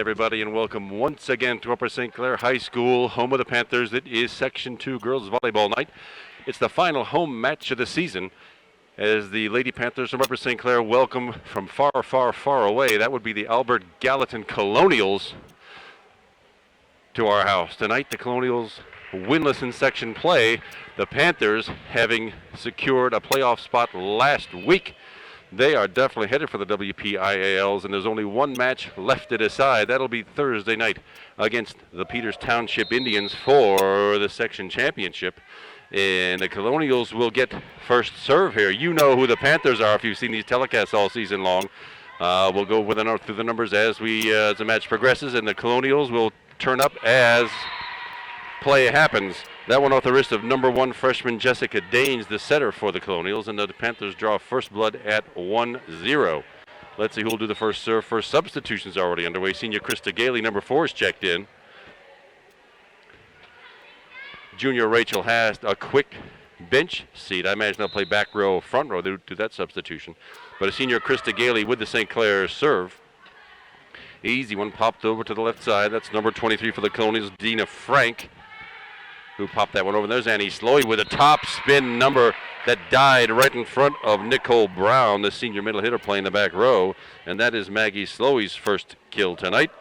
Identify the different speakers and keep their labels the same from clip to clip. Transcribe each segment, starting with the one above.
Speaker 1: everybody, and welcome once again to Upper St. Clair High School, home of the Panthers. It is Section 2 girls volleyball night. It's the final home match of the season as the Lady Panthers from Upper St. Clair welcome from far, far, far away. That would be the Albert Gallatin Colonials to our house. Tonight, the Colonials winless in section play. The Panthers, having secured a playoff spot last week, they are definitely headed for the WPIALs, and there's only one match left to decide. That'll be Thursday night against the Peters Township Indians for the section championship. And the Colonials will get first serve here. You know who the Panthers are if you've seen these telecasts all season long. We'll go through the numbers as the match progresses, and the Colonials will turn up as play happens. That one off the wrist of number 1 freshman Jessica Daines, the setter for the Colonials, and the Panthers draw first blood at 1-0. Let's see who will do the first serve. First substitutions already underway. Senior Krista Gailey, number 4, is checked in. Junior Rachel has a quick bench seat. I imagine they'll play back row, front row. They'll do that substitution. But a senior Krista Gailey with the St. Clair serve. Easy one popped over to the left side. That's number 23 for the Colonials, Dina Frank, who popped that one over. There's Annie Slowy with a top spin number that died right in front of Nicole Brown, the senior middle hitter playing the back row. And that is Maggie Slowy's first kill tonight.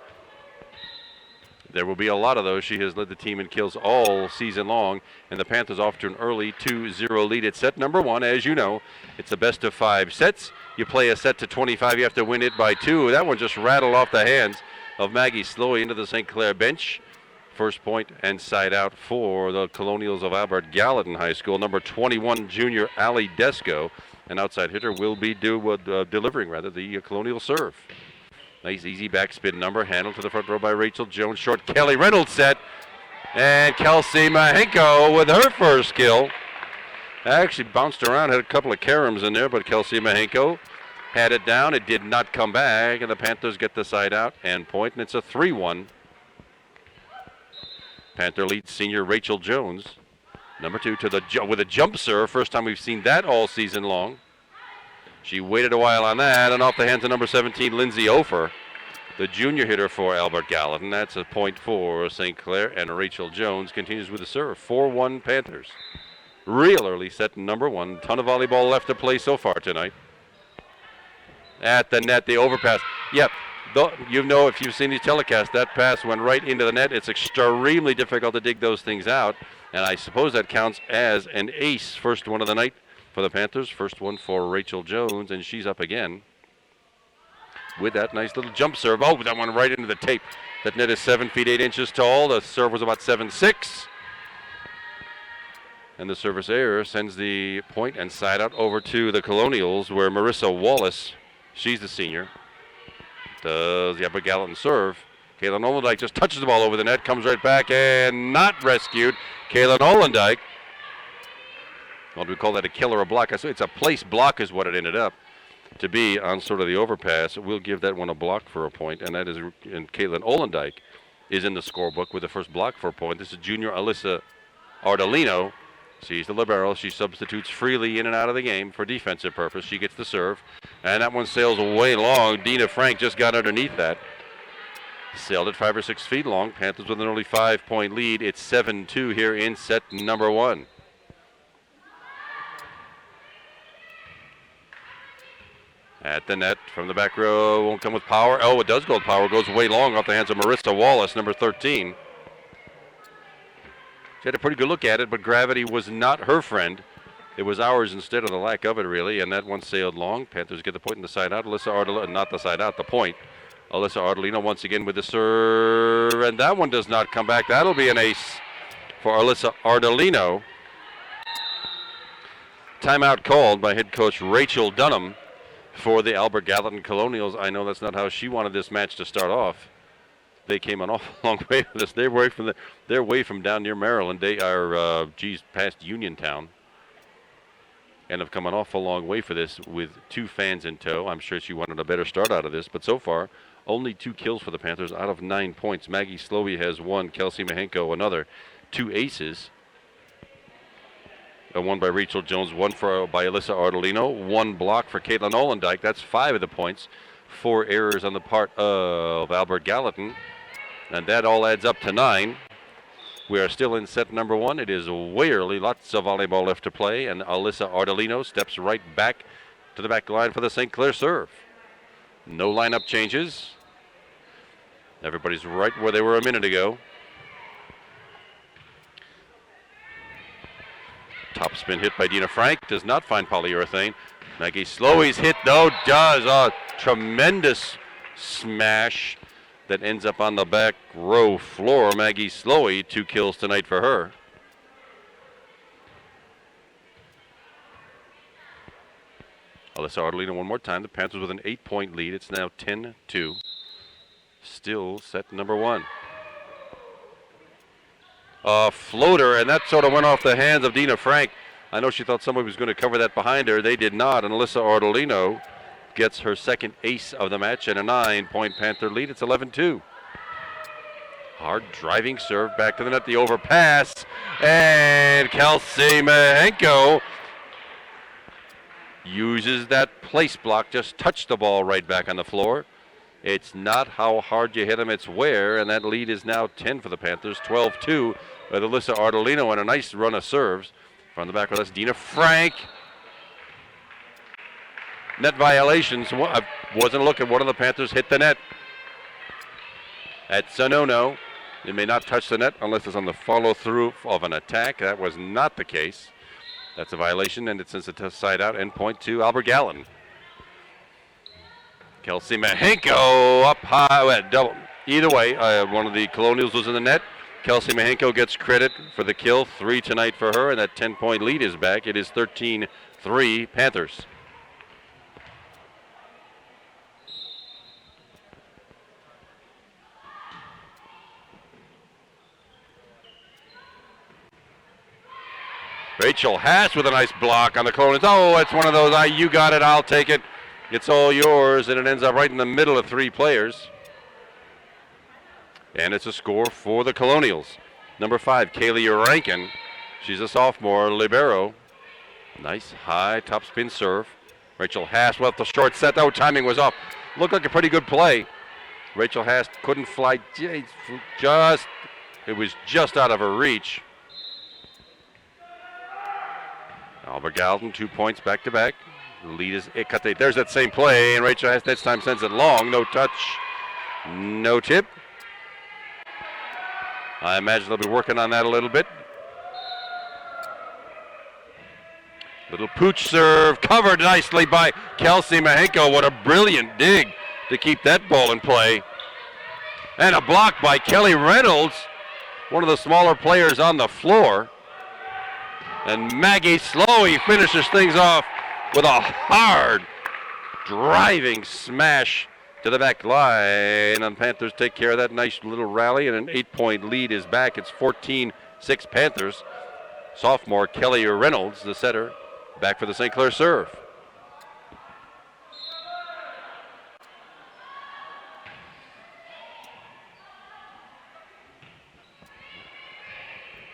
Speaker 1: There will be a lot of those. She has led the team in kills all season long. And the Panthers off to an early 2-0 lead. It's set number 1. As you know, it's the best of 5 sets. You play a set to 25. You have to win it by 2. That one just rattled off the hands of Maggie Slowy into the St. Clair bench. First point and side out for the Colonials of Albert Gallatin High School. Number 21, junior Allie Desco. An outside hitter will be delivering the Colonial serve. Nice easy backspin number handled to the front row by Rachel Jones. Short Kelly Reynolds set. And Kelsey Mahenko with her first kill. Actually bounced around, had a couple of caroms in there, but Kelsey Mahenko had it down. It did not come back, and the Panthers get the side out and point, and it's a 3-1. Panther leads senior Rachel Jones. Number 2 with a jump serve. First time we've seen that all season long. She waited a while on that, and off the hands of number 17, Lindsay Ofer, the junior hitter for Albert Gallatin. That's a point for St. Clair, and Rachel Jones continues with the serve. 4-1 Panthers. Real early set number 1. Ton of volleyball left to play so far tonight. At the net, the overpass. Yep. You know, if you've seen these telecasts, that pass went right into the net. It's extremely difficult to dig those things out, and I suppose that counts as an ace. First one of the night for the Panthers. First one for Rachel Jones, and she's up again with that nice little jump serve. Oh, that one right into the tape. That net is 7 feet 8 inches tall. The serve was about 7'6". And the service error sends the point and side out over to the Colonials, where Marissa Wallace, she's the senior, does the Upper Gallatin serve. Kaylin Olendike just touches the ball over the net, comes right back, and not rescued. Kaylin Olendike. Well, do we call that a kill or a block? I say it's a place block is what it ended up to be on sort of the overpass. We'll give that one a block for a point, and that is, and Kaylin Olendike is in the scorebook with the first block for a point. This is junior Alyssa Ardolino. She's the libero. She substitutes freely in and out of the game for defensive purpose. She gets the serve, and that one sails way long. Dina Frank just got underneath that. Sailed it 5 or 6 feet long. Panthers with an only 5-point lead. It's 7-2 here in set number 1. At the net from the back row, won't come with power. Oh, it does go with power. Goes way long off the hands of Marissa Wallace, number 13. She had a pretty good look at it, but gravity was not her friend. It was ours instead of the lack of it, really, and that one sailed long. Panthers get the point in the side out. Alyssa Ardolino, not the side out, the point. Alyssa Ardolino once again with the serve, and that one does not come back. That'll be an ace for Alyssa Ardolino. Timeout called by head coach Rachel Dunham for the Albert Gallatin Colonials. I know that's not how she wanted this match to start off. They came an awful long way for this. They're way from down near Maryland. They are, past Uniontown, and have come an awful long way for this with 2 fans in tow. I'm sure she wanted a better start out of this, but so far, only 2 kills for the Panthers out of 9 points. Maggie Slowy has 1, Kelsey Mahenko another. 2 aces. One by Rachel Jones, one by Alyssa Ardolino, 1 block for Caitlin Olendike. That's 5 of the points 4 errors on the part of Albert Gallatin, and that all adds up to 9. We are still in set number 1. It is way early, lots of volleyball left to play, and Alyssa Ardolino steps right back to the back line for the St. Clair serve. No lineup changes. Everybody's right where they were a minute ago. Top spin hit by Dina Frank, does not find polyurethane. Maggie Slowey's hit, though, does. A tremendous smash that ends up on the back row floor. Maggie Slowey, 2 kills tonight for her. Alyssa Ardolino one more time. The Panthers with an 8-point lead. It's now 10-2. Still set number 1. A floater, and that sort of went off the hands of Dina Frank. I know she thought somebody was going to cover that behind her. They did not, and Alyssa Ardolino gets her second ace of the match and a 9-point Panther lead. It's 11-2. Hard driving serve back to the net, the overpass, and Kelsey Mahenko uses that place block, just touched the ball right back on the floor. It's not how hard you hit them, it's where, and that lead is now 10 for the Panthers, 12-2 with Alyssa Ardolino and a nice run of serves. From the back, that's Dina Frank. Net violations. I wasn't looking. One of the Panthers hit the net. That's a no-no. It may not touch the net unless it's on the follow-through of an attack. That was not the case. That's a violation, and it sends it side out. End point to Albert Gallatin. Kelsey Mahenko up high. Double. Either way, one of the Colonials was in the net. Kelsey Mahenko gets credit for the kill. 3 tonight for her, and that 10-point lead is back. It is 13-3 Panthers. Rachel Haas with a nice block on the Colonials. Oh, it's one of those, you got it, I'll take it. It's all yours, and it ends up right in the middle of 3 players. And it's a score for the Colonials. Number 5, Kaylee Rankin. She's a sophomore, libero. Nice high top spin serve. Rachel Haas left the short set. Oh, timing was off. Looked like a pretty good play. Rachel Haas couldn't fly. It was just out of her reach. Albert Gallatin, 2 points back to back. The lead is Ikate. There's that same play, and Rachel Haas next time sends it long. No touch, no tip. I imagine they'll be working on that a little bit. Little pooch serve, covered nicely by Kelsey Mahenko. What a brilliant dig to keep that ball in play. And a block by Kelly Reynolds, one of the smaller players on the floor. And Maggie Slowey finishes things off with a hard driving smash to the back line, and Panthers take care of that nice little rally, and an 8-point lead is back. It's 14-6 Panthers. Sophomore Kelly Reynolds, the setter, back for the St. Clair serve.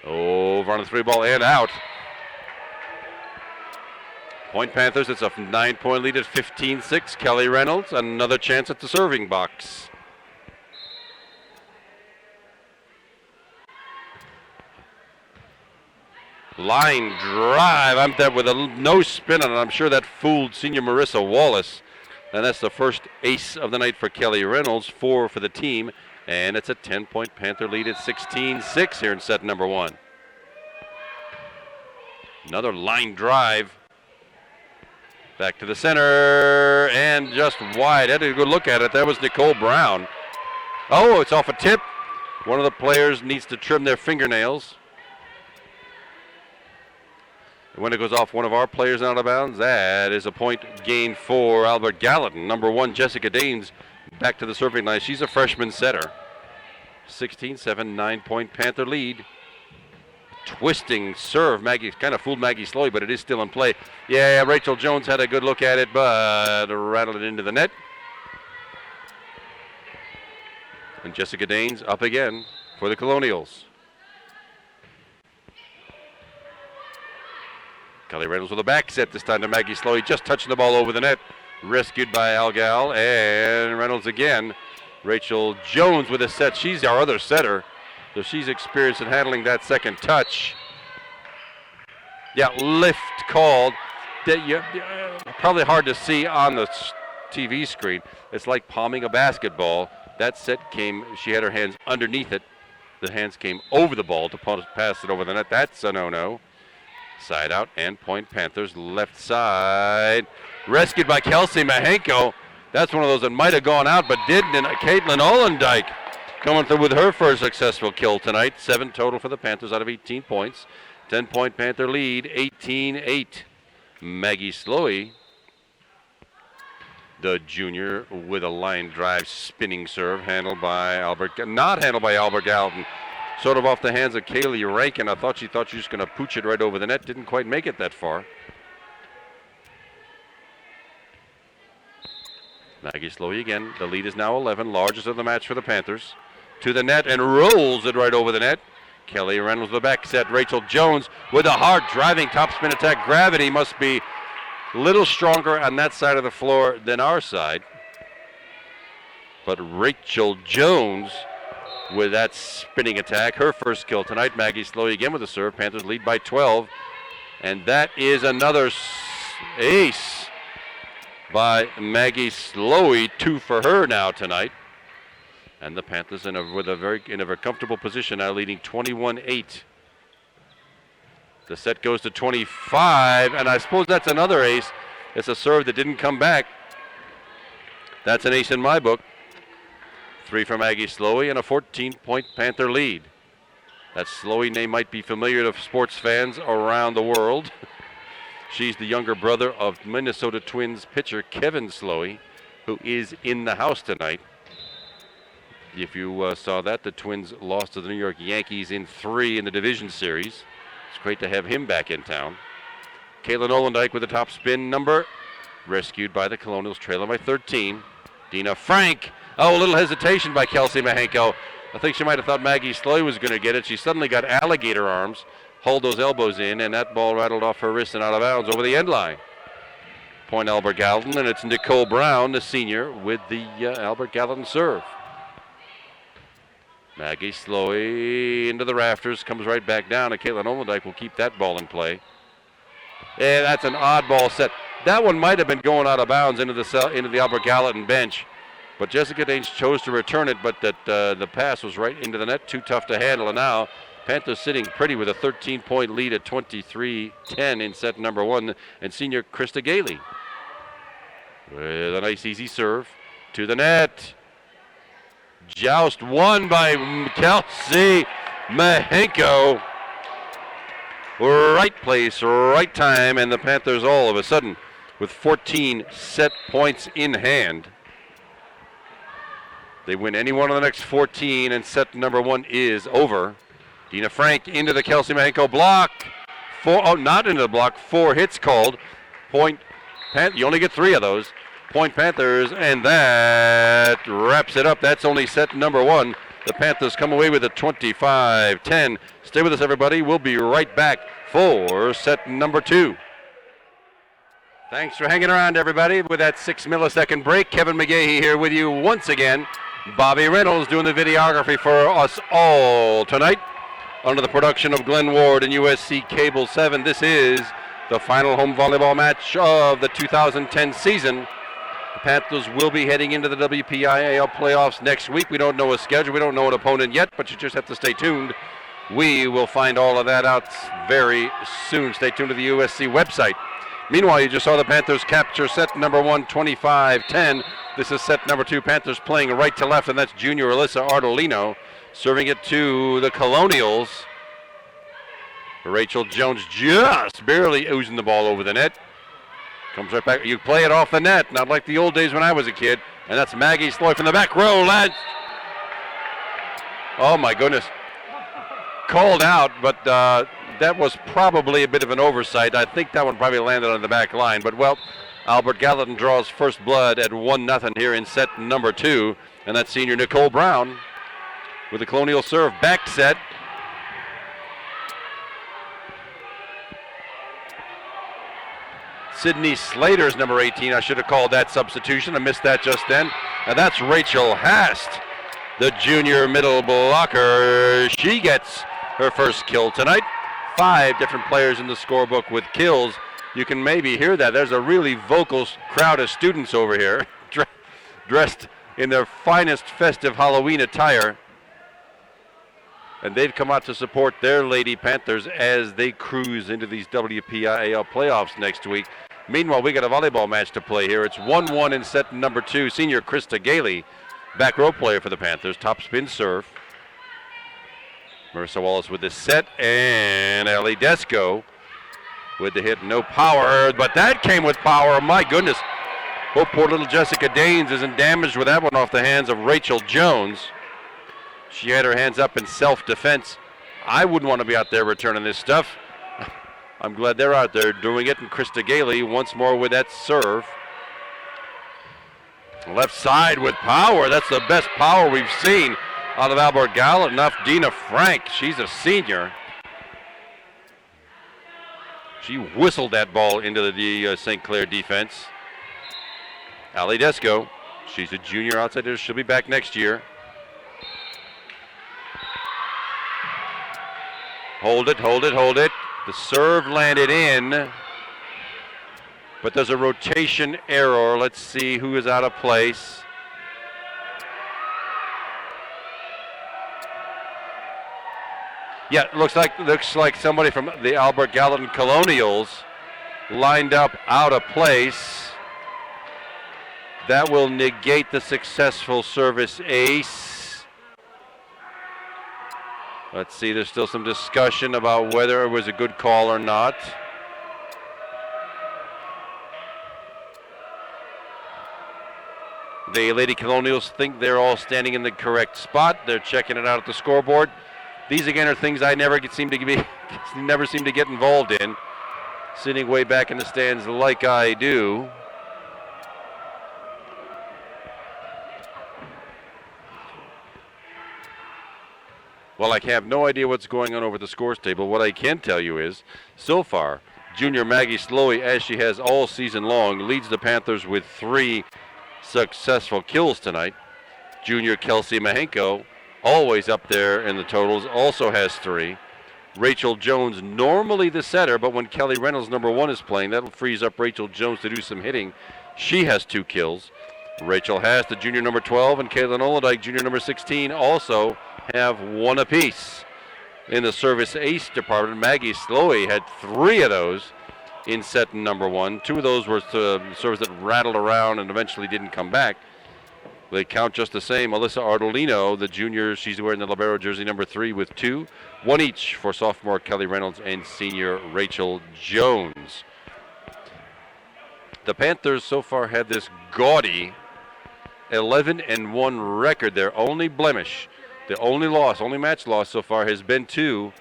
Speaker 1: Over on the 3-ball and out. Point Panthers, it's a 9-point lead at 15-6. Kelly Reynolds, another chance at the serving box. Line drive, I'm there with a no spin on it. I'm sure that fooled senior Marissa Wallace. And that's the first ace of the night for Kelly Reynolds, 4 for the team. And it's a 10-point Panther lead at 16-6 here in set number 1. Another line drive. Back to the center, and just wide. I had a good look at it. That was Nicole Brown. Oh, it's off a tip. One of the players needs to trim their fingernails. And when it goes off one of our players out of bounds, that is a point gained for Albert Gallatin. Number 1, Jessica Danes, back to the serving line. She's a freshman setter. 16-7, 9-point Panther lead. Twisting serve. Maggie kind of fooled Maggie Slowey, but it is still in play. Yeah, Rachel Jones had a good look at it, but rattled it into the net. And Jessica Danes up again for the Colonials. Kelly Reynolds with a back set this time to Maggie Slowey, just touching the ball over the net. Rescued by Algal and Reynolds again. Rachel Jones with a set. She's our other setter, so she's experienced in handling that second touch. Yeah, lift called. Probably hard to see on the TV screen. It's like palming a basketball. That set came, she had her hands underneath it. The hands came over the ball to pass it over the net. That's a no-no. Side out and point Panthers left side. Rescued by Kelsey Mahenko. That's one of those that might have gone out but didn't. And Caitlin Ollendijk coming through with her first successful kill tonight. 7 total for the Panthers out of 18 points. 10-point Panther lead, 18-8. Maggie Slowey, the junior, with a line drive spinning serve, not handled by Albert Gallatin. Sort of off the hands of Kaylee Rankin. I thought she was just going to pooch it right over the net. Didn't quite make it that far. Maggie Slowey again. The lead is now 11, largest of the match for the Panthers. To the net and rolls it right over the net. Kelly Reynolds with the back set. Rachel Jones with a hard driving topspin attack. Gravity must be a little stronger on that side of the floor than our side. But Rachel Jones with that spinning attack. Her first kill tonight. Maggie Slowey again with the serve. Panthers lead by 12. And that is another ace by Maggie Slowey. 2 for her now tonight. And the Panthers in a very comfortable position now, leading 21-8. The set goes to 25, and I suppose that's another ace. It's a serve that didn't come back. That's an ace in my book. 3 for Maggie Slowey and a 14-point Panther lead. That Slowey name might be familiar to sports fans around the world. She's the younger brother of Minnesota Twins pitcher Kevin Slowey, who is in the house tonight. If you saw that, the Twins lost to the New York Yankees in 3 in the division series. It's great to have him back in town. Caitlin Ollendijk with the top spin number. Rescued by the Colonials, trailing by 13. Dina Frank. Oh, a little hesitation by Kelsey Mahenko. I think she might have thought Maggie Slowey was going to get it. She suddenly got alligator arms, hauled those elbows in, and that ball rattled off her wrist and out of bounds over the end line. Point Albert Gallatin, and it's Nicole Brown, the senior, with the Albert Gallatin serve. Maggie Slowey into the rafters, comes right back down, and Caitlin Ollendijk will keep that ball in play. And that's an oddball set. That one might have been going out of bounds into the Albert Gallatin bench, but Jessica Daines chose to return it, but the pass was right into the net, too tough to handle. And now Panthers sitting pretty with a 13-point lead at 23-10 in set number 1, and senior Krista Gailey with a nice easy serve to the net. Joust won by Kelsey Mahenko. Right place, right time, and the Panthers all of a sudden with 14 set points in hand. They win any one of the next 14, and set number 1 is over. Dina Frank into the Kelsey Mahenko block. Not into the block. 4 hits called. Point Panthers. You only get 3 of those. Point Panthers, and that wraps it up. That's only set number 1. The Panthers come away with a 25-10. Stay with us, everybody. We'll be right back for set number 2. Thanks for hanging around, everybody. With that 6-millisecond break, Kevin McGahey here with you once again. Bobby Reynolds doing the videography for us all tonight. Under the production of Glenn Ward and USC Cable 7, this is the final home volleyball match of the 2010 season. The Panthers will be heading into the WPIAL playoffs next week. We don't know a schedule. We don't know an opponent yet, but you just have to stay tuned. We will find all of that out very soon. Stay tuned to the USC website. Meanwhile, you just saw the Panthers capture set number 1, 25-10. This is set number 2. Panthers playing right to left, and that's junior Alyssa Ardolino serving it to the Colonials. Rachel Jones just barely oozing the ball over the net. Comes right back. You play it off the net, not like the old days when I was a kid. And that's Maggie Slowey from the back row, lads. Oh, my goodness. Called out, but that was probably a bit of an oversight. I think that one probably landed on the back line. But, well, Albert Gallatin draws first blood at 1-0 here in set number 2. And that's senior Nicole Brown with the Colonial serve. Back set. Sydney Slater's number 18. I should have called that substitution. I missed that just then. And that's Rachel Hast, the junior middle blocker. She gets her first kill tonight. 5 different players in the scorebook with kills. You can maybe hear that. There's a really vocal crowd of students over here dressed in their finest festive Halloween attire. And they've come out to support their Lady Panthers as they cruise into these WPIAL playoffs next week. Meanwhile, we got a volleyball match to play here. It's 1-1 in set number 2. Senior Krista Gailey, back row player for the Panthers. Top spin serve. Marissa Wallace with the set, and Ellie Desco with the hit. No power, but that came with power. My goodness. Oh, poor little Jessica Daines isn't damaged with that one off the hands of Rachel Jones. She had her hands up in self-defense. I wouldn't want to be out there returning this stuff. I'm glad they're out there doing it, and Krista Gailey once more with that serve. Left side with power. That's the best power we've seen out of Albert Gallatin. Enough Dina Frank. She's a senior. She whistled that ball into the St. Clair defense. Allie Desco. She's a junior outsider. She'll be back next year. Hold it, hold it, hold it. The serve landed in, but there's a rotation error. Let's see who is out of place. Yeah, it looks like somebody from the Albert Gallatin Colonials lined up out of place. That will negate the successful service ace. Let's see, there's still some discussion about whether it was a good call or not. The Lady Colonials think they're all standing in the correct spot. They're checking it out at the scoreboard. These again are things I never seem to get involved in. Sitting way back in the stands like I do. Well, I have no idea what's going on over the scores table. What I can tell you is, so far, junior Maggie Slowey, as she has all season long, leads the Panthers with 3 successful kills tonight. Junior Kelsey Mahenko, always up there in the totals, also has 3. Rachel Jones, normally the setter, but when Kelly Reynolds, number 1, is playing, that frees up Rachel Jones to do some hitting. She has 2 kills. Rachel Haas, the junior number 12, and Caitlin Olodike, junior number 16, also have 1 apiece. In the service ace department, Maggie Slowey had 3 of those in set number 1. 2 of those were serves that rattled around and eventually didn't come back. They count just the same. Alyssa Ardolino, the junior, she's wearing the libero jersey number 3 with 2. 1 each for sophomore Kelly Reynolds and senior Rachel Jones. The Panthers so far had this gaudy 11-1 record. Their only blemish, the only match loss so far has been to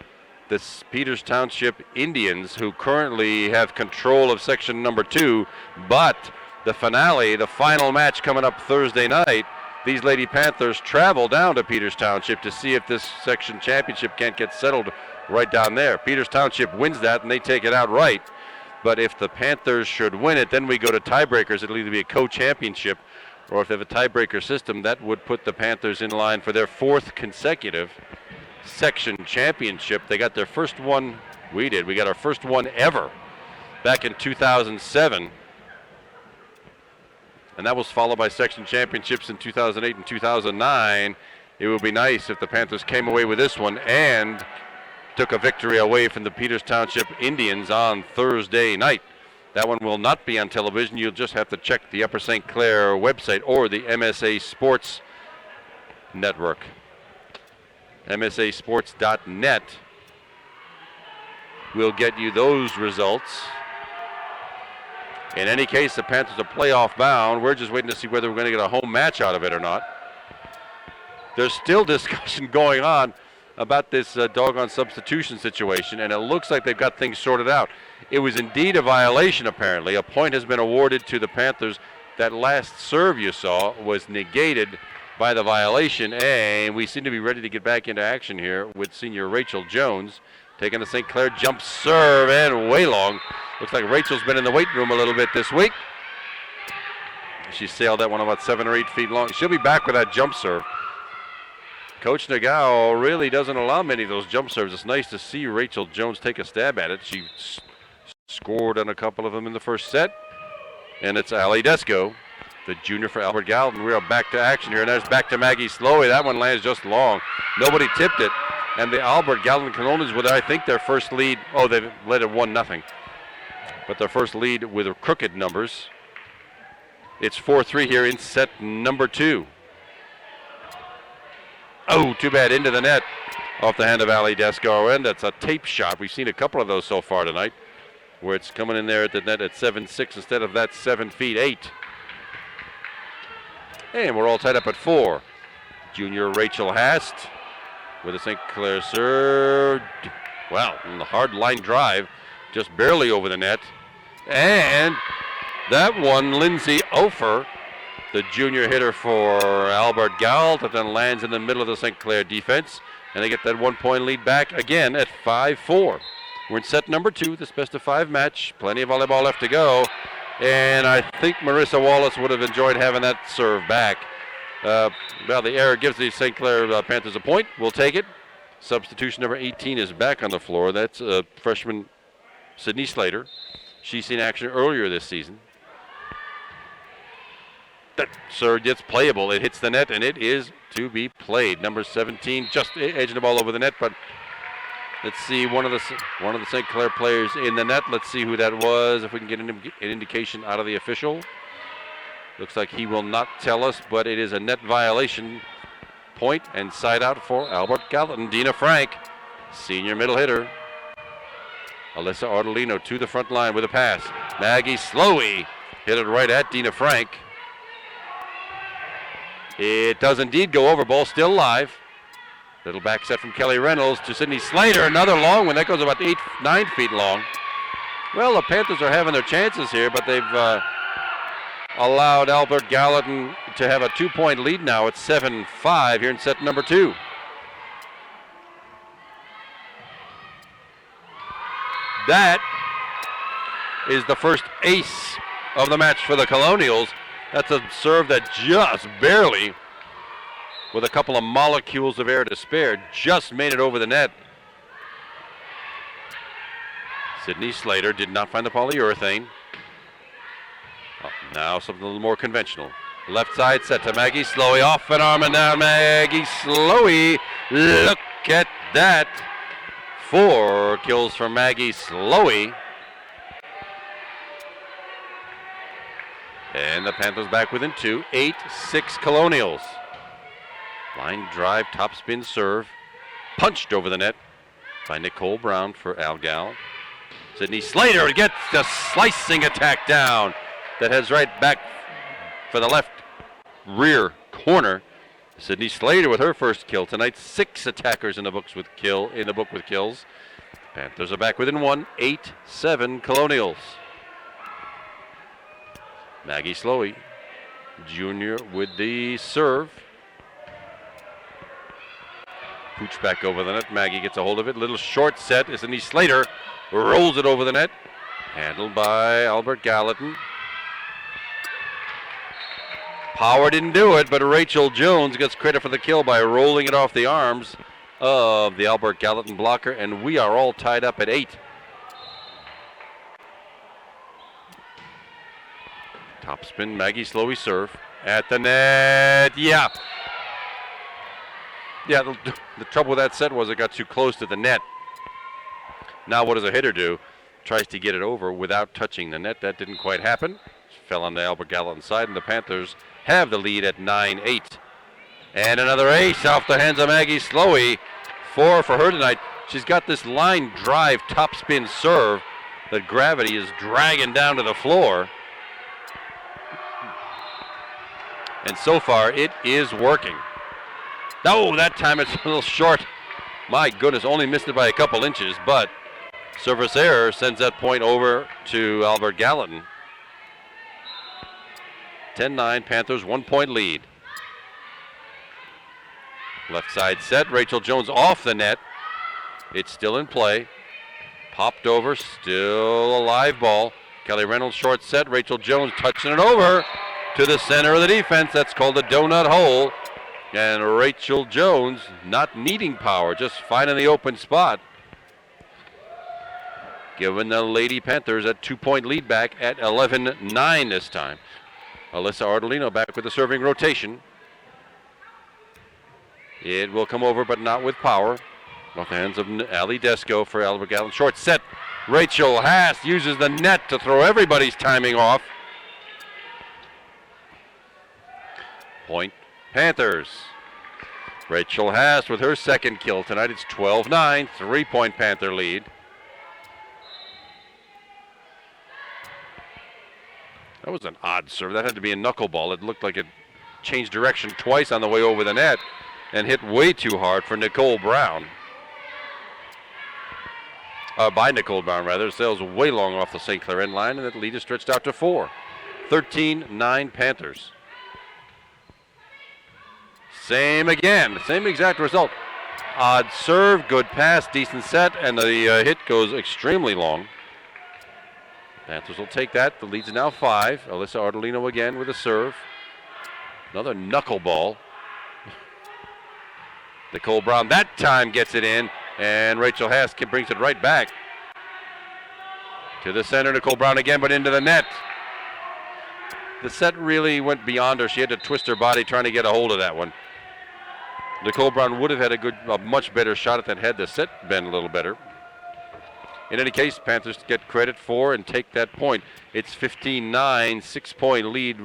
Speaker 1: the Peters Township Indians, who currently have control of section number 2. But the finale, the final match coming up Thursday night, these Lady Panthers travel down to Peters Township to see if this section championship can't get settled right down there. Peters Township wins that and they take it outright. But if the Panthers should win it, then we go to tiebreakers. It'll either be a co-championship, or if they have a tiebreaker system, that would put the Panthers in line for their 4th consecutive section championship. They got their first one. We got our first one ever back in 2007. And that was followed by section championships in 2008 and 2009. It would be nice if the Panthers came away with this one and took a victory away from the Peters Township Indians on Thursday night. That one will not be on television. You'll just have to check the Upper St. Clair website or the MSA Sports Network. MSAsports.net will get you those results. In any case, the Panthers are playoff bound. We're just waiting to see whether we're going to get a home match out of it or not. There's still discussion going on about this doggone substitution situation, and it looks like they've got things sorted out. It was indeed a violation, apparently. A point has been awarded to the Panthers. That last serve you saw was negated by the violation, and we seem to be ready to get back into action here with senior Rachel Jones. taking the St. Clair jump serve and way long. Looks like Rachel's been in the weight room a little bit this week. She sailed that one about 7 or 8 feet long. She'll be back with that jump serve. Coach Nagao really doesn't allow many of those jump serves. It's nice to see Rachel Jones take a stab at it. She scored on a couple of them in the first set. And it's Ali Desco, the junior for Albert Gallatin. We are back to action here, and there's back to Maggie Slowey. That one lands just long. Nobody tipped it. And the Albert Gallatin Colonials with, I think, their first lead. Oh, they've led it 1-0. But their first lead with crooked numbers. It's 4-3 here in set number 2. Oh, too bad, into the net off the hand of Ali Desco, and that's a tape shot. We've seen a couple of those so far tonight, where it's coming in there at the net at 7-6 instead of that 7 feet 8. And we're all tied up at 4. Junior Rachel Hast with a St. Clair serve. Wow, and the hard line drive, just barely over the net. And that one, Lindsay Ofer, the junior hitter for Albert Gallatin, that then lands in the middle of the St. Clair defense. And they get that 1-point lead back again at 5-4. We're in set number 2, this best-of-5 match. Plenty of volleyball left to go. And I think Marissa Wallace would have enjoyed having that serve back. Well, the error gives the St. Clair Panthers a point. We'll take it. Substitution number 18 is back on the floor. That's freshman Sydney Slater. She's seen action earlier this season. That serve gets playable. It hits the net, and it is to be played. Number 17 just edging the ball over the net, but let's see one of the St. Clair players in the net. Let's see who that was, if we can get an indication out of the official. Looks like he will not tell us, but it is a net violation. Point and side out for Albert Gallatin. Dina Frank, senior middle hitter. Alyssa Artolino to the front line with a pass. Maggie Slowey hit it right at Dina Frank. It does indeed go over. Ball still live. Little back set from Kelly Reynolds to Sydney Slater. Another long one. That goes about 9 feet long. Well, the Panthers are having their chances here, but they've allowed Albert Gallatin to have a 2-point lead now at 7-5 here in set number 2. That is the first ace of the match for the Colonials. That's a serve that just barely, with a couple of molecules of air to spare, just made it over the net. Sydney Slater did not find the polyurethane. Oh, now something a little more conventional. Left side set to Maggie Slowey, off an arm and down. Maggie Slowey, look at that. 4 kills for Maggie Slowey. And the Panthers back within 2, 8-6 Colonials. Line drive, top spin serve, punched over the net by Nicole Brown for Al Gal. Sydney Slater gets the slicing attack down that heads right back for the left rear corner. Sydney Slater with her first kill tonight. 6 attackers in the book with kills. Panthers are back within 1, 8-7 Colonials. Maggie Slowey, junior, with the serve. Pooch back over the net. Maggie gets a hold of it. Little short set. Sydney Slater rolls it over the net. Handled by Albert Gallatin. Power didn't do it, but Rachel Jones gets credit for the kill by rolling it off the arms of the Albert Gallatin blocker, and we are all tied up at 8. Top spin, Maggie Slowey serve at the net. Yeah, the trouble with that set was it got too close to the net. Now what does a hitter do? Tries to get it over without touching the net. That didn't quite happen. Fell on the Albert Gallatin side, and the Panthers have the lead at 9-8. And another ace off the hands of Maggie Slowey. 4 for her tonight. She's got this line drive top spin serve that gravity is dragging down to the floor. And so far, it is working. Oh, that time it's a little short. My goodness, only missed it by a couple inches, but service error sends that point over to Albert Gallatin. 10-9, Panthers, 1-point lead. Left side set, Rachel Jones off the net. It's still in play. Popped over, still a live ball. Kelly Reynolds short set. Rachel Jones touching it over to the center of the defense. That's called a donut hole. And Rachel Jones not needing power, just finding the open spot. Giving the Lady Panthers a 2-point lead back at 11-9 this time. Alyssa Ardolino back with the serving rotation. It will come over, but not with power. Off the hands of Ali Desco for Albert Gallatin. Short set. Rachel Haas uses the net to throw everybody's timing off. Point Panthers. Rachel Haas with her second kill tonight. It's 12-9, 3-point Panther lead. That was an odd serve. That had to be a knuckleball. It looked like it changed direction twice on the way over the net and hit way too hard for Nicole Brown. By Nicole Brown, rather. It sails way long off the St. Clair end line, and the lead is stretched out to 4. 13-9 Panthers. Same again, same exact result. Odd serve, good pass, decent set, and the hit goes extremely long. Panthers will take that. The lead's now 5. Alyssa Ardolino again with a serve. Another knuckleball. Nicole Brown that time gets it in, and Rachel Haas brings it right back. To the center, Nicole Brown again, but into the net. The set really went beyond her. She had to twist her body trying to get a hold of that one. Nicole Brown would have had a much better shot if that had the set been a little better. In any case, Panthers get credit for and take that point. It's 15-9, 6-point lead,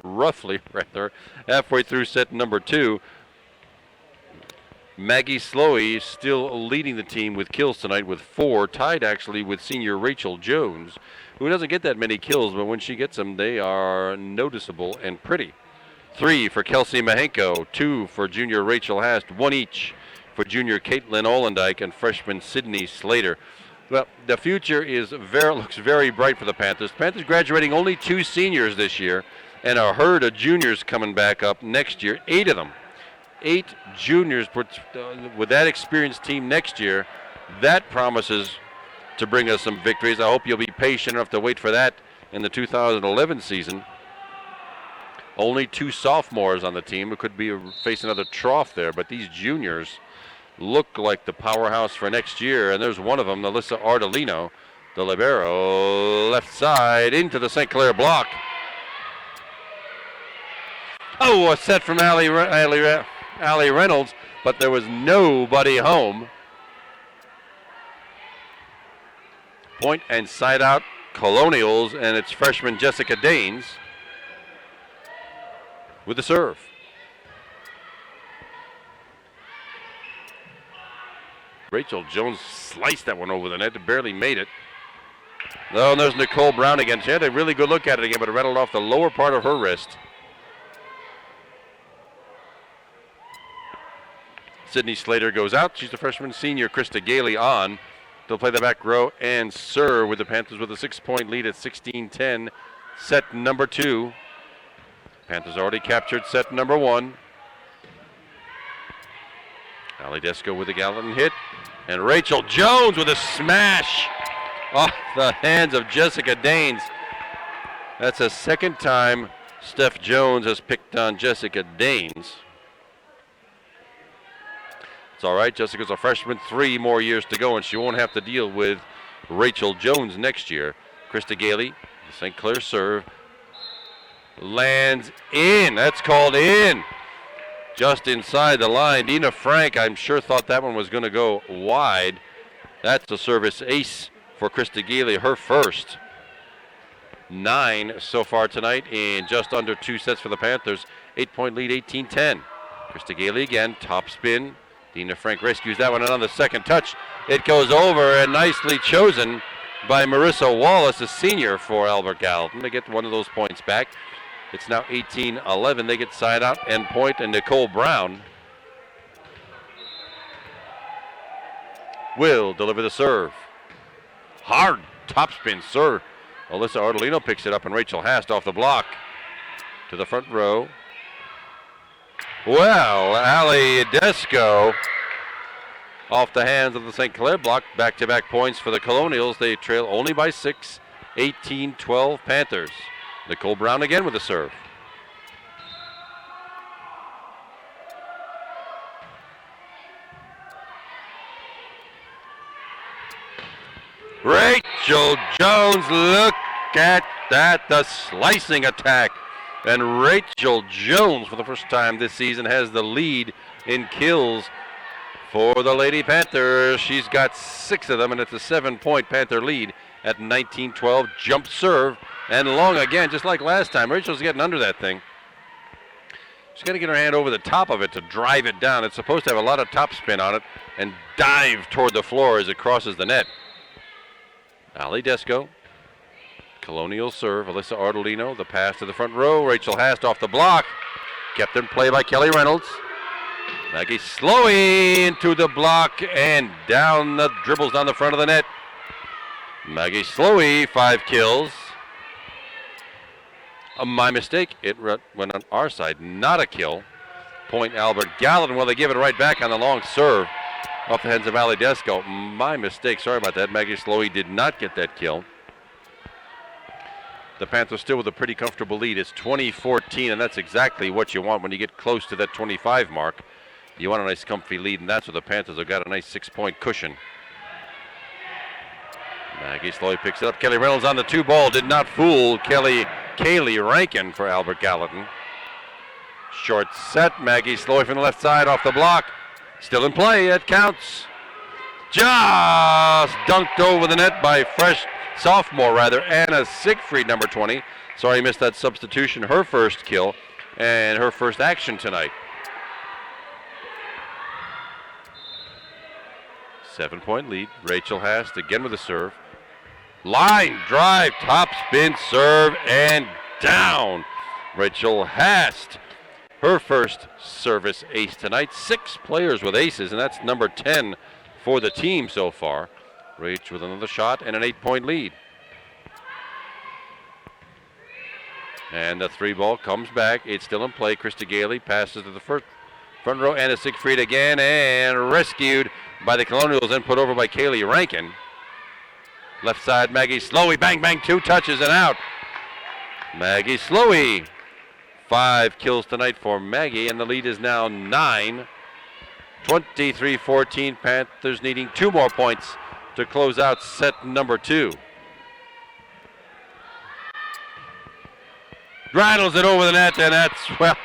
Speaker 1: roughly halfway through set number 2. Maggie Slowey is still leading the team with kills tonight with 4, tied actually with senior Rachel Jones, who doesn't get that many kills, but when she gets them, they are noticeable and pretty. 3 for Kelsey Mahenko, 2 for junior Rachel Hast, 1 each for junior Caitlin Olendike and freshman Sydney Slater. Well, the future looks very bright for the Panthers. Panthers graduating only 2 seniors this year, and a herd of juniors coming back up next year, 8 of them. 8 juniors with that experienced team next year. That promises to bring us some victories. I hope you'll be patient enough to wait for that in the 2011 season. Only 2 sophomores on the team. It could be face another trough there, but these juniors look like the powerhouse for next year, and there's one of them, Alyssa Ardolino, the libero, left side into the St. Clair block. Oh, a set from Ali Reynolds, but there was nobody home. Point and side out Colonials, and it's freshman Jessica Daines with the serve. Rachel Jones sliced that one over the net, barely made it. Oh, and there's Nicole Brown again. She had a really good look at it again, but it rattled off the lower part of her wrist. Sydney Slater goes out. She's the freshman senior. Krista Gailey on. They'll play the back row and serve with the Panthers with a 6-point lead at 16-10. Set number 2. Panthers already captured set number 1. Ali Desco with a Gallatin hit. And Rachel Jones with a smash off the hands of Jessica Daines. That's the second time Steph Jones has picked on Jessica Daines. It's all right. Jessica's a freshman, 3 more years to go, and she won't have to deal with Rachel Jones next year. Krista Gailey, the St. Clair serve, lands in. That's called in. Just inside the line. Dina Frank, I'm sure, thought that one was going to go wide. That's a service ace for Krista Gailey, her first. 9 so far tonight in just under 2 sets for the Panthers. 8-point lead, 18-10. Krista Gailey again, top spin. Dina Frank rescues that one, and on the second touch, it goes over, and nicely chosen by Marissa Wallace, a senior for Albert Gallatin, to get one of those points back. It's now 18-11. They get side out and point, and Nicole Brown will deliver the serve. Hard topspin serve. Alyssa Ardolino picks it up, and Rachel Hast off the block to the front row. Well, Ali Desco off the hands of the St. Clair block. Back-to-back points for the Colonials. They trail only by 6, 18-12 Panthers. Nicole Brown again with a serve. Rachel Jones, look at that, the slicing attack. And Rachel Jones, for the first time this season, has the lead in kills for the Lady Panthers. She's got 6 of them, and it's a 7-point Panther lead at 19-12. Jump serve, and long again, just like last time. Rachel's getting under that thing. She's got to get her hand over the top of it to drive it down. It's supposed to have a lot of topspin on it and dive toward the floor as it crosses the net. Ali Desco, Colonial serve. Alyssa Ardolino, the pass to the front row. Rachel Hast off the block. Kept in play by Kelly Reynolds. Maggie Slowey into the block and down the dribbles down the front of the net. Maggie Slowey, 5 kills. My mistake, it went on our side, not a kill. Point Albert Gallatin. Well, they give it right back on the long serve off the hands of Ali Desco. My mistake, sorry about that. Maggie Slowey did not get that kill. The Panthers still with a pretty comfortable lead. It's 20-14, and that's exactly what you want when you get close to that 25 mark. You want a nice comfy lead, and that's where the Panthers have got a nice 6-point cushion. Maggie Slowey picks it up. Kelly Reynolds on the 2-ball. Did not fool Kaylee Rankin for Albert Gallatin. Short set. Maggie Slowey from the left side off the block. Still in play. That counts. Just dunked over the net by sophomore Anna Siegfried, number 20. Sorry, missed that substitution. Her first kill and her first action tonight. 7-point lead. Rachel Hast again with a serve. Line drive, top spin, serve, and down. Rachel Hast, her first service ace tonight. 6 players with aces, and that's number 10 for the team so far. Rach with another shot and an 8-point lead. And the 3-ball comes back. It's still in play. Krista Gailey passes to the front row. Anna Siegfried again, and rescued by the Colonials and put over by Kaylee Rankin. Left side, Maggie Slowey, bang, bang, 2 touches and out. Maggie Slowey, 5 kills tonight for Maggie, and the lead is now 9. 23-14, Panthers needing 2 more points to close out set number 2. Rattles it over the net, and that's, well,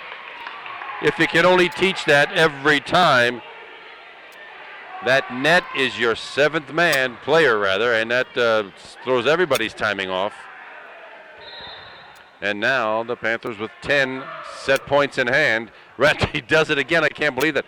Speaker 1: if you can only teach that every time. That net is your 7th man, player rather, and that throws everybody's timing off. And now the Panthers with 10 set points in hand. Ratty does it again. I can't believe that.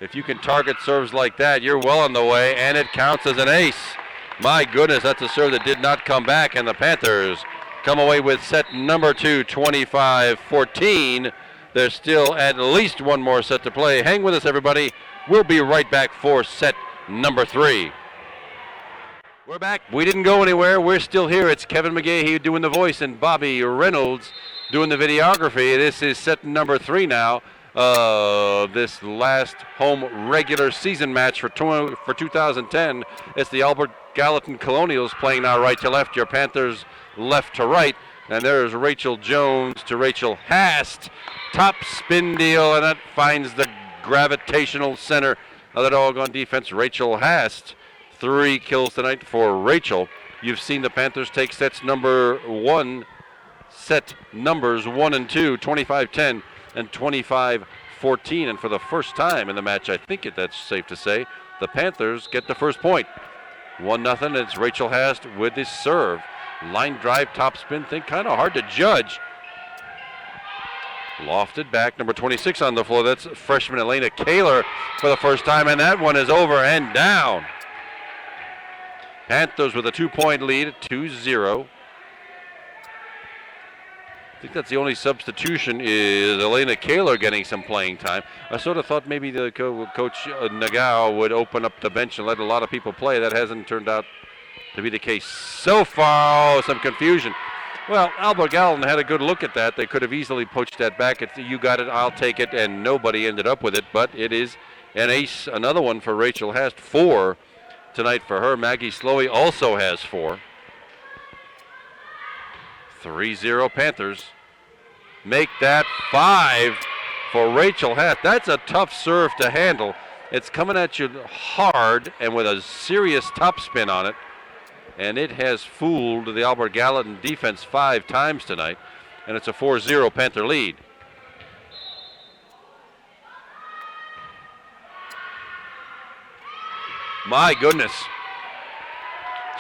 Speaker 1: If you can target serves like that, you're well on the way, and it counts as an ace. My goodness, that's a serve that did not come back, and the Panthers come away with set number 2, 25-14. There's still at least one more set to play. Hang with us, everybody. We'll be right back for set number 3. We're back. We didn't go anywhere. We're still here. It's Kevin McGahey doing the voice and Bobby Reynolds doing the videography. This is set number 3 now. This last home regular season match for 2010. It's the Albert Gallatin Colonials playing now right to left. Your Panthers left to right. And there's Rachel Jones to Rachel Hast. Top spin deal, and that finds the gravitational center of the doggone defense. Rachel Hast, 3 kills tonight for Rachel. You've seen the Panthers take set numbers 1 and 2, 25-10 and 25-14. And for the first time in the match, I think that's safe to say, the Panthers get the first point. 1-0, it's Rachel Hast with his serve. Line drive, top spin thing, kind of hard to judge. Lofted back, number 26 on the floor. That's freshman Elena Kaler for the first time, and that one is over and down. Panthers with a 2-point lead at 2-0. I think that's the only substitution is Elena Kaler getting some playing time. I sort of thought maybe the coach Nagao would open up the bench and let a lot of people play. That hasn't turned out to be the case so far. Oh, some confusion. Well, Albert Gallatin had a good look at that. They could have easily poached that back. You got it, I'll take it, and nobody ended up with it. But it is An ace, another one for Rachel Hast. 4 tonight for her. Maggie Slowey also has 4. 3-0 Panthers. Make that 5 for Rachel Hast. That's a tough serve to handle. It's coming at you hard and with a serious topspin on it. And it has fooled the Albert Gallatin defense 5 times tonight. And it's a 4-0 Panther lead. My goodness.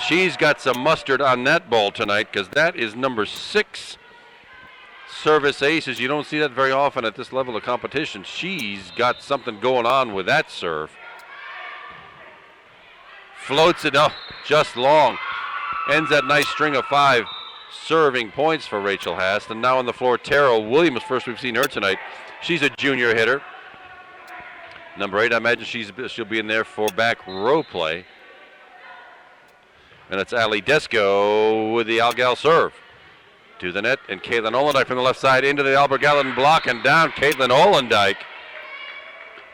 Speaker 1: She's got some mustard on that ball tonight, because that is number 6 service aces. You don't see that very often at this level of competition. She's got something going on with that serve. Floats it up just long. Ends that nice string of 5 serving points for Rachel Hast. And now on the floor, Tara Williams, first we've seen her tonight. She's a junior hitter. Number 8, I imagine she'll be in there for back row play. And it's Ali Desco with the Algal serve. To the net, and Caitlin Olendijk from the left side into the Albert Gallatin block and down. Caitlin Olendijk.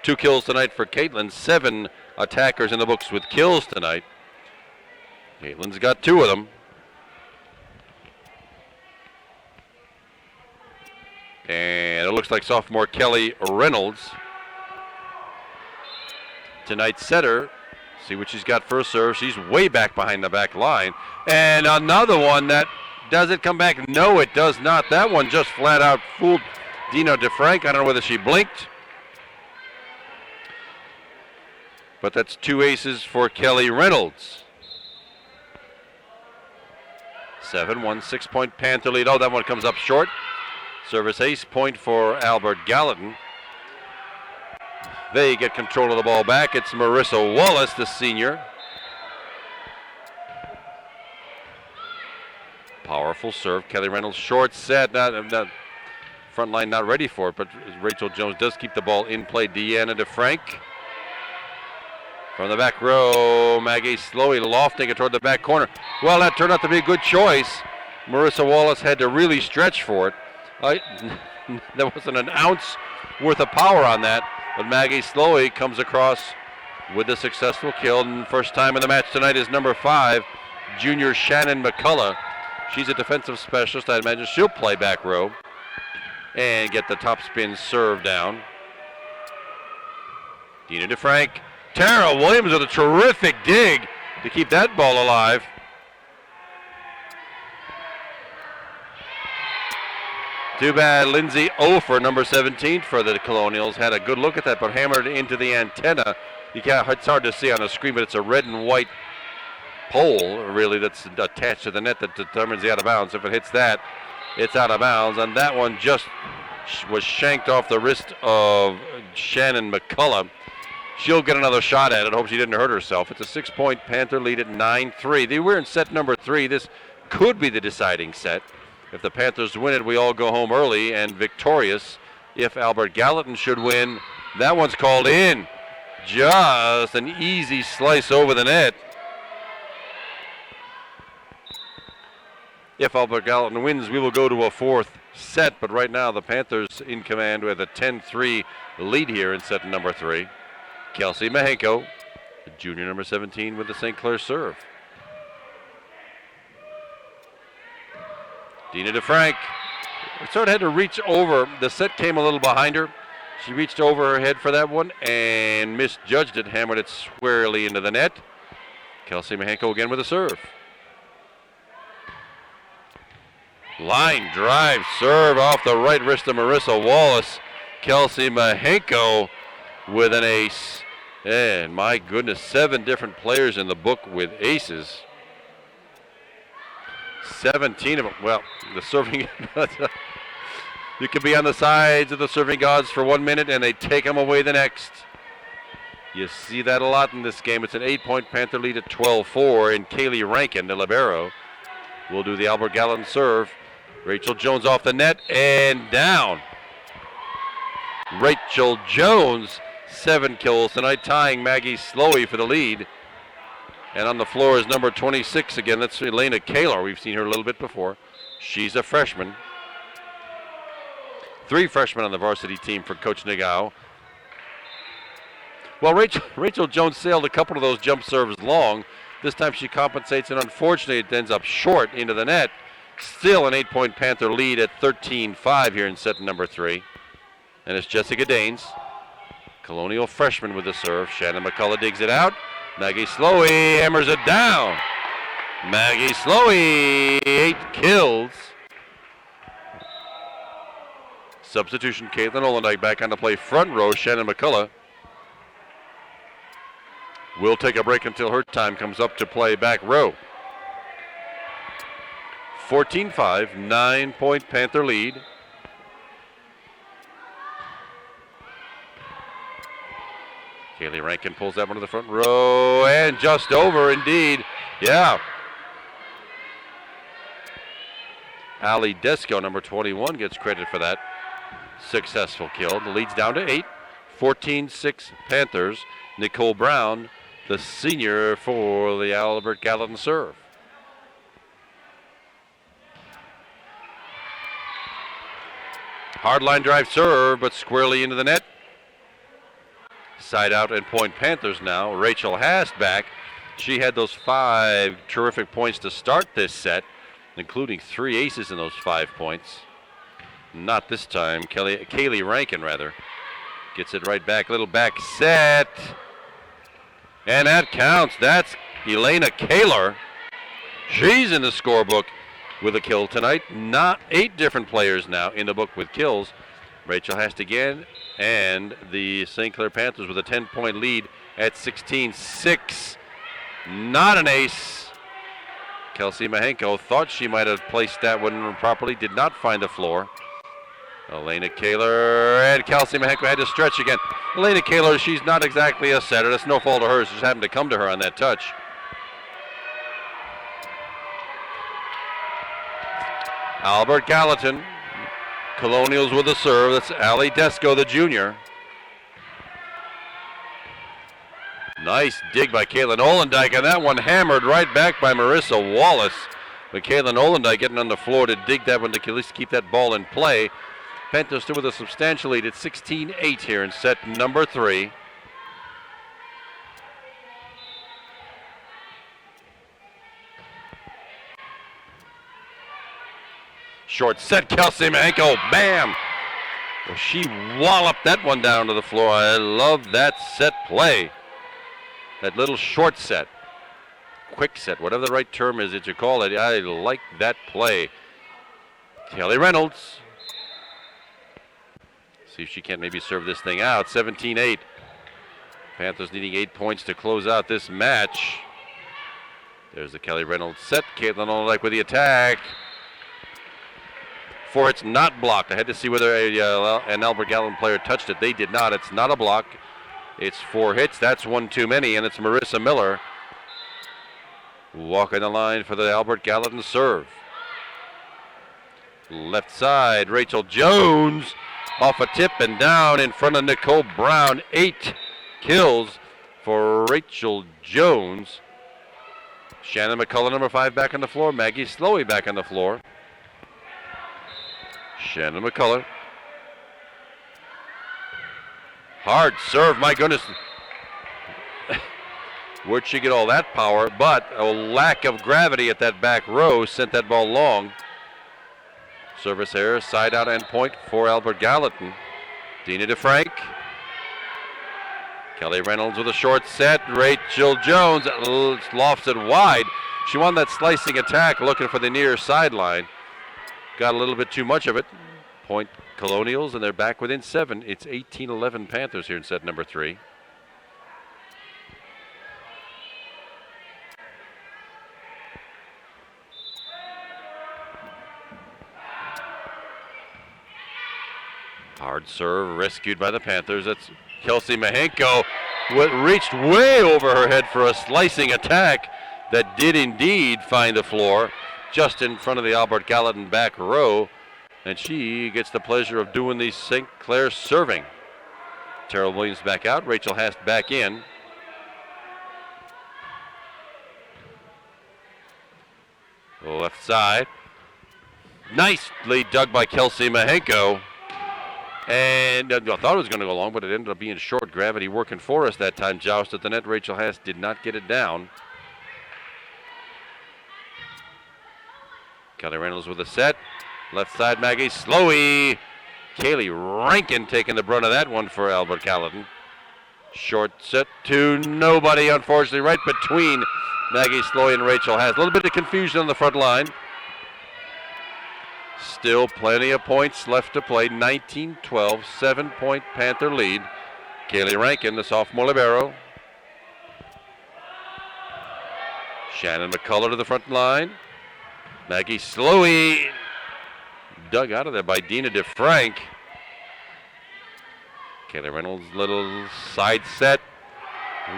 Speaker 1: 2 kills tonight for Caitlin. 7 attackers in the books with kills tonight. Caitlin's got 2 of them. And it looks like sophomore Kelly Reynolds, tonight's setter. See what she's got first serve. She's way back behind the back line. And another one that, does it come back? No, it does not. That one just flat out fooled Dina DeFrank. I don't know whether she blinked. But that's 2 aces for Kelly Reynolds. 7-1, 6-point Panther lead. Oh, that one comes up short. Service ace, point for Albert Gallatin. They get control of the ball back. It's Marissa Wallace, the senior. Powerful serve. Kelly Reynolds, short set. Not front line not ready for it, but Rachel Jones does keep the ball in play. Deanna DeFrank. From the back row, Maggie Slowey lofting it toward the back corner. Well, that turned out to be a good choice. Marissa Wallace had to really stretch for it. There wasn't an ounce worth of power on that, but Maggie Slowey comes across with a successful kill. And first time in the match tonight is number 5, junior Shannon McCullough. She's a defensive specialist. I imagine she'll play back row and get the top spin serve down. Dina DeFrank. Tara Williams with a terrific dig to keep that ball alive. Too bad Lindsay Ofer, number 17 for the Colonials, had a good look at that, but hammered into the antenna. It's hard to see on the screen, but it's a red and white pole, really, that's attached to the net that determines the out of bounds. If it hits that, it's out of bounds, and that one just was shanked off the wrist of Shannon McCullough. She'll get another shot at it. Hope she didn't hurt herself. It's a 6-point Panther lead at 9-3. We're in set number 3. This could be the deciding set. If the Panthers win it, we all go home early and victorious. If Albert Gallatin should win, that one's called in. Just an easy slice over the net. If Albert Gallatin wins, we will go to a 4th set. But right now, the Panthers in command with a 10-3 lead here in set number 3. Kelsey Mahenko, junior number 17 with the St. Clair serve. Dina DeFrank sort of had to reach over. The set came a little behind her. She reached over her head for that one and misjudged it, hammered it squarely into the net. Kelsey Mahenko again with a serve. Line drive serve off the right wrist of Marissa Wallace. Kelsey Mahenko with an ace. And my goodness, 7 different players in the book with aces. 17 of them. Well, the serving, you can be on the sides of the serving gods for 1 minute and they take them away the next. You see that a lot in this game. It's an 8-point Panther lead at 12-4, and Kaylee Rankin, the libero, will do the Albert Gallatin serve. Rachel Jones off the net and down. Rachel Jones, 7 kills tonight, tying Maggie Slowey for the lead. And on the floor is number 26 again. That's Elena Kaler. We've seen her a little bit before. She's a freshman. 3 freshmen on the varsity team for Coach Nagao. Well, Rachel Jones sailed a couple of those jump serves long. This time she compensates, and unfortunately it ends up short into the net. Still an 8-point Panther lead at 13-5 here in set number 3. And it's Jessica Danes, Colonial freshman with the serve. Shannon McCullough digs it out. Maggie Slowey hammers it down. Maggie Slowey, 8 kills. Substitution, Caitlin Olendijk back on the play front row. Shannon McCullough will take a break until her time comes up to play back row. 14-5, 9-point Panther lead. Kaylee Rankin pulls that one to the front row and just over indeed. Yeah. Allie Desco, number 21, gets credit for that successful kill. The lead's down to 8. 14-6 Panthers. Nicole Brown, the senior for the Albert Gallatin serve. Hard line drive serve, but squarely into the net. Side out and point Panthers now. Rachel Hast back. She had those 5 terrific points to start this set, including 3 aces in those 5 points. Not this time. Kaylee Rankin, rather, gets it right back. Little back set. And that counts. That's Elena Kaler. She's in the scorebook with a kill tonight. Not 8 different players now in the book with kills. Rachel Hast again, and the St. Clair Panthers with a 10-point lead at 16-6. Not an ace. Kelsey Mahenko thought she might have placed that one properly, did not find the floor. Elena Kaler, and Kelsey Mahenko had to stretch again. Elena Kaler, she's not exactly a setter. That's no fault of hers. Just happened to come to her on that touch. Albert Gallatin. Colonials with a serve. That's Allie Desco, the junior. Nice dig by Caitlin Olendijk, and that one hammered right back by Marissa Wallace. But Caitlin Olendijk getting on the floor to dig that one to at least keep that ball in play. Panthers still with a substantial lead at 16-8 here in set number 3. Short set, Kelsey Mahenko, bam! Well, she walloped that one down to the floor. I love that set play. That little short set, quick set, whatever the right term is that you call it. I like that play. Kelly Reynolds. See if she can't maybe serve this thing out. 17-8. Panthers needing 8 points to close out this match. There's the Kelly Reynolds set. Caitlin Olendijk with the attack. For it's not blocked. I had to see whether an Albert Gallatin player touched it. They did not. It's not a block. It's 4 hits. That's one too many, and it's Marissa Miller walking the line for the Albert Gallatin serve. Left side, Rachel Jones off a tip and down in front of Nicole Brown. 8 kills for Rachel Jones. Shannon McCullough, number 5, back on the floor. Maggie Slowey back on the floor. Shannon McCullough. Hard serve, my goodness. Where'd she get all that power? But a lack of gravity at that back row sent that ball long. Service error, side out end point for Albert Gallatin. Dina DeFrank. Kelly Reynolds with a short set. Rachel Jones lofts it wide. She won that slicing attack looking for the near sideline. Got a little bit too much of it. Point Colonials, and they're back within 7. It's 18-11 Panthers here in set number 3. Hard serve rescued by the Panthers. That's Kelsey Mahenko. Reached way over her head for a slicing attack that did indeed find the floor just in front of the Albert Gallatin back row. And she gets the pleasure of doing the St. Clair serving. Terrell Williams back out. Rachel Hast back in. Left side. Nicely dug by Kelsey Mahenko. And I thought it was going to go long, but it ended up being short gravity working for us that time. Joust at the net. Rachel Haas did not get it down. Kelly Reynolds with a set. Left side, Maggie Slowey. Kaylee Rankin taking the brunt of that one for Albert Gallatin. Short set to nobody, unfortunately, right between Maggie Slowey and Rachel Haas. A little bit of confusion on the front line. Still plenty of points left to play. 19-12, 7-point Panther lead. Kaylee Rankin, the sophomore libero. Shannon McCullough to the front line. Maggie Slowey dug out of there by Dina DeFrank. Kaylee Reynolds, little side set.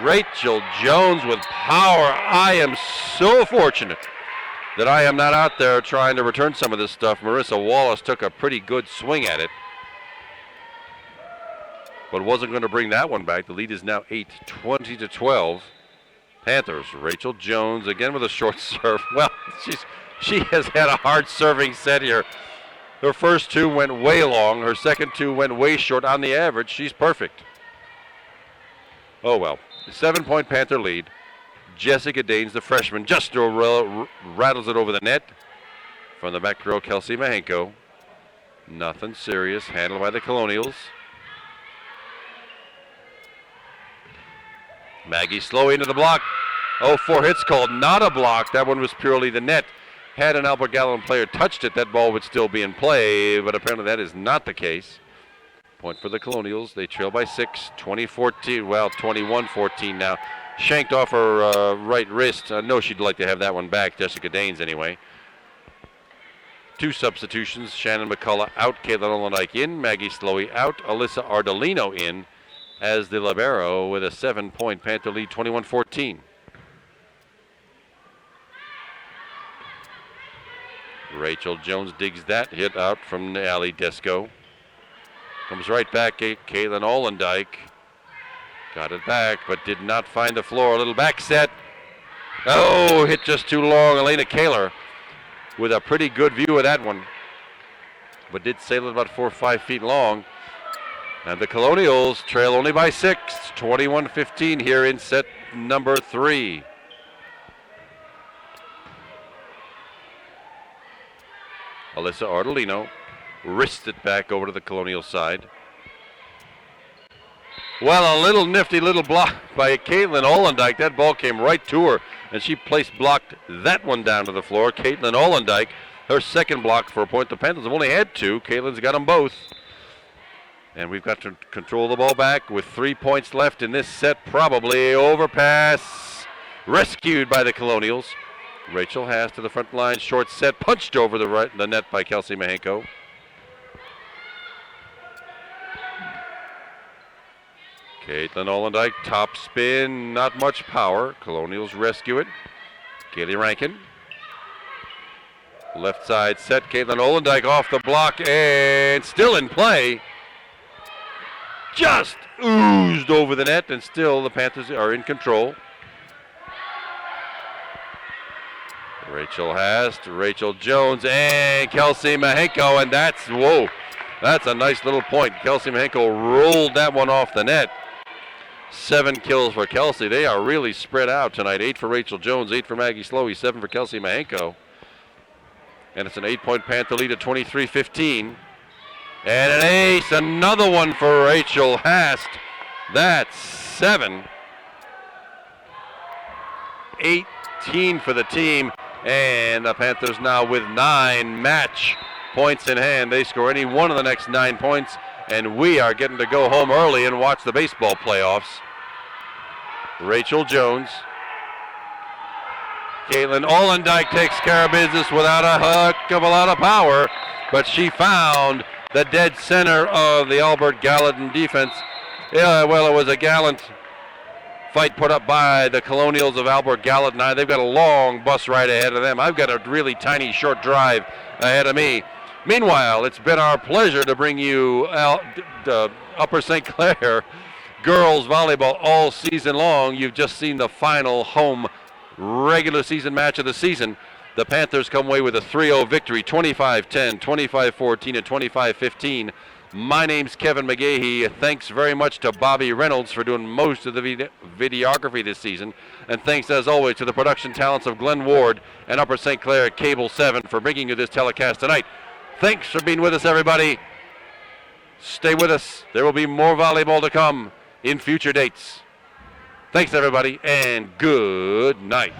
Speaker 1: Rachel Jones with power. I am so fortunate that I am not out there trying to return some of this stuff. Marissa Wallace took a pretty good swing at it, but wasn't going to bring that one back. The lead is now 8, 20-12. Panthers. Rachel Jones again with a short serve. Well, she has had a hard serving set here. Her first two went way long. Her second two went way short. On the average, she's perfect. Oh well. 7-point Panther lead. Jessica Daines, the freshman, just rattles it over the net. From the back row, Kelsey Mahenko. Nothing serious. Handled by the Colonials. Maggie Slowey into the block. Oh, 4 hits called. Not a block. That one was purely the net. Had an Albert Gallatin player touched it, that ball would still be in play, but apparently that is not the case. Point for the Colonials. They trail by 6, 20-14. Well, 21-14 now. Shanked off her right wrist. I know she'd like to have that one back, Jessica Daines anyway. 2 substitutions. Shannon McCullough out, Caitlin Olendike in, Maggie Slowey out, Alyssa Ardolino in as the libero with a 7-point Panther lead, 21-14. Rachel Jones digs that hit out from Ali Desco. Comes right back, Caitlin Olendike. Got it back, but did not find the floor. A little back set. Oh, hit just too long. Elena Kaler with a pretty good view of that one, but did sail it about 4 or 5 feet long. And the Colonials trail only by 6, 21-15 here in set number 3. Alyssa Ardolino wrists it back over to the Colonial side. Well, a little nifty little block by Caitlin Olendike. That ball came right to her, and she blocked that one down to the floor. Caitlin Olendike, her second block for a point. The Panthers have only had 2. Caitlin's got them both. And we've got to control the ball back with 3 points left in this set. Probably overpass. Rescued by the Colonials. Rachel Haas to the front line. Short set. Punched over the net by Kelsey Mahenko. Caitlin Olendike, top spin, not much power. Colonials rescue it. Kaylee Rankin. Left side set. Caitlin Olendike off the block and still in play. Just oozed over the net, and still the Panthers are in control. Rachel Haas to Rachel Jones and Kelsey Mahenko, and that's a nice little point. Kelsey Mahenko rolled that one off the net. 7 kills for Kelsey. They are really spread out tonight. 8 for Rachel Jones, 8 for Maggie Slowey, 7 for Kelsey Mahenko. And it's an 8-point Panther lead at 23-15. And an ace, another one for Rachel Haas. That's 7. 18 for the team. And the Panthers now with 9 match points in hand. They score any one of the next 9 points, and we are getting to go home early and watch the baseball playoffs. Rachel Jones. Caitlin Olendike takes care of business without a heck of a lot of power, but she found the dead center of the Albert Gallatin defense. Yeah, well, it was a gallant fight put up by the Colonials of Albert Gallatin. Now they've got a long bus ride ahead of them. I've got a really tiny short drive ahead of me. Meanwhile, it's been our pleasure to bring you Upper St. Clair girls volleyball all season long. You've just seen the final home regular season match of the season. The Panthers come away with a 3-0 victory, 25-10, 25-14, and 25-15. My name's Kevin McGahee. Thanks very much to Bobby Reynolds for doing most of the videography this season. And thanks, as always, to the production talents of Glenn Ward and Upper St. Clair Cable 7 for bringing you this telecast tonight. Thanks for being with us, everybody. Stay with us. There will be more volleyball to come in future dates. Thanks, everybody, and good night.